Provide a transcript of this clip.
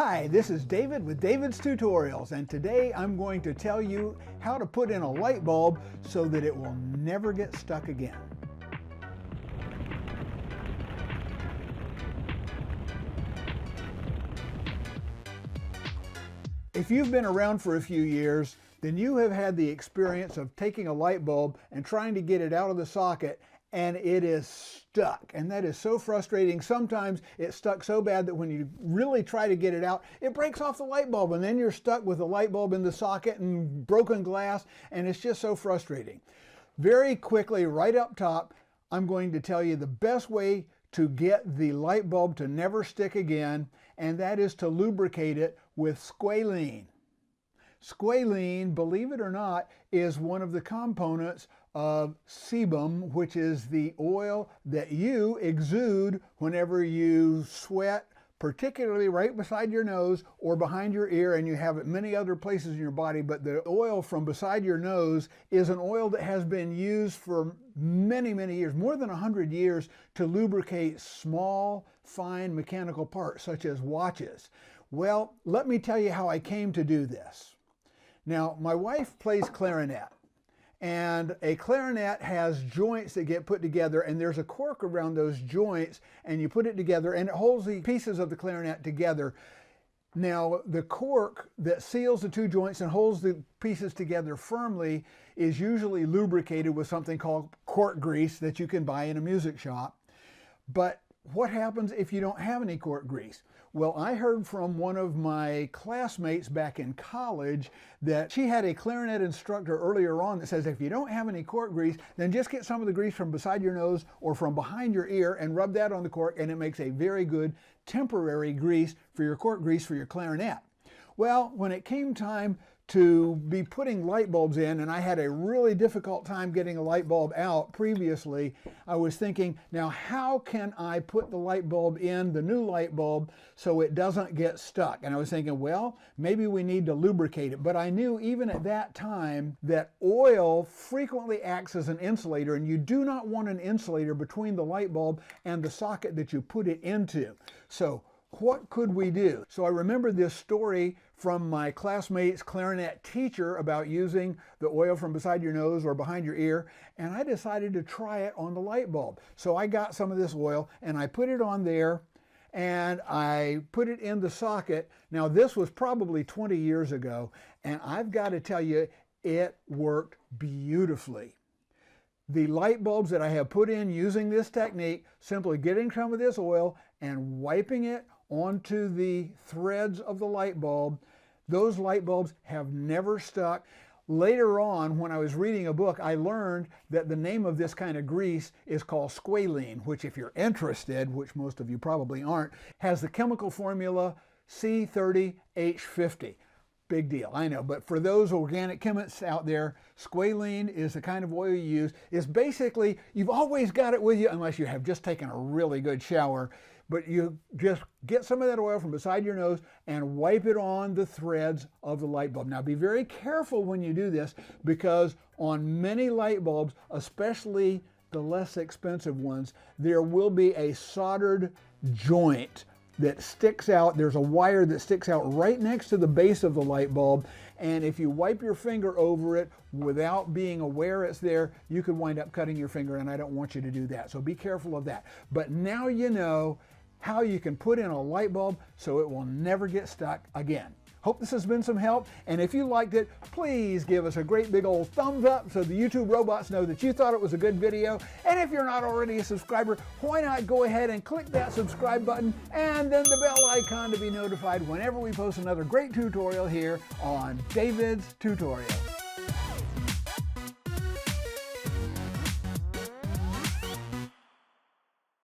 Hi, this is David with David's Tutorials, and today I'm going to tell you how to put in a light bulb so that it will never get stuck again. If you've been around for a few years, then you have had the experience of taking a light bulb and trying to get it out of the socket, and it is stuck. And that is so frustrating. Sometimes it's stuck so bad that when you really try to get it out, it breaks off the light bulb, and then you're stuck with the light bulb in the socket and broken glass, and it's just so frustrating. Very quickly, right up top, I'm going to tell you the best way to get the light bulb to never stick again, and that is to lubricate it with squalene. Squalene, believe it or not, is one of the components of sebum, which is the oil that you exude whenever you sweat, particularly right beside your nose or behind your ear, and you have it many other places in your body. But the oil from beside your nose is an oil that has been used for many, many years, more than 100 years, to lubricate small, fine mechanical parts such as watches. Well, let me tell you how I came to do this. Now, my wife plays clarinet, and a clarinet has joints that get put together, and there's a cork around those joints, and you put it together and it holds the pieces of the clarinet together. Now, the cork that seals the two joints and holds the pieces together firmly is usually lubricated with something called Cork Grease that you can buy in a music shop. But what happens if you don't have any cork grease? Well, I heard from one of my classmates back in college that she had a clarinet instructor earlier on that says if you don't have any cork grease, then just get some of the grease from beside your nose or from behind your ear and rub that on the cork, and it makes a very good temporary grease for your cork grease for your clarinet. Well, when it came time to be putting light bulbs in, and I had a really difficult time getting a light bulb out previously, I was thinking, now how can I put the light bulb in, the new light bulb, so it doesn't get stuck? And I was thinking, well, maybe we need to lubricate it. But I knew even at that time that oil frequently acts as an insulator, and you do not want an insulator between the light bulb and the socket that you put it into. So what could we do? So I remember this story from my classmate's clarinet teacher about using the oil from beside your nose or behind your ear, and I decided to try it on the light bulb. So I got some of this oil and I put it on there and I put it in the socket. Now, this was probably 20 years ago, and I've got to tell you, it worked beautifully. The light bulbs that I have put in using this technique, simply getting some of this oil and wiping it onto the threads of the light bulb, those light bulbs have never stuck. Later on, when I was reading a book, I learned that the name of this kind of grease is called squalene, which, if you're interested, which most of you probably aren't, has the chemical formula C30H50. Big deal, I know, but for those organic chemists out there, squalene is the kind of oil you use. It's basically, you've always got it with you unless you have just taken a really good shower, but you just get some of that oil from beside your nose and wipe it on the threads of the light bulb. Now, be very careful when you do this, because on many light bulbs, especially the less expensive ones, there will be a soldered joint that sticks out. There's a wire that sticks out right next to the base of the light bulb, and if you wipe your finger over it without being aware it's there, you could wind up cutting your finger, and I don't want you to do that. So be careful of that. But now you know how you can put in a light bulb so it will never get stuck again. Hope this has been some help, and if you liked it, please give us a great big old thumbs up so the YouTube robots know that you thought it was a good video. And if you're not already a subscriber, why not go ahead and click that subscribe button and then the bell icon to be notified whenever we post another great tutorial here on David's Tutorials.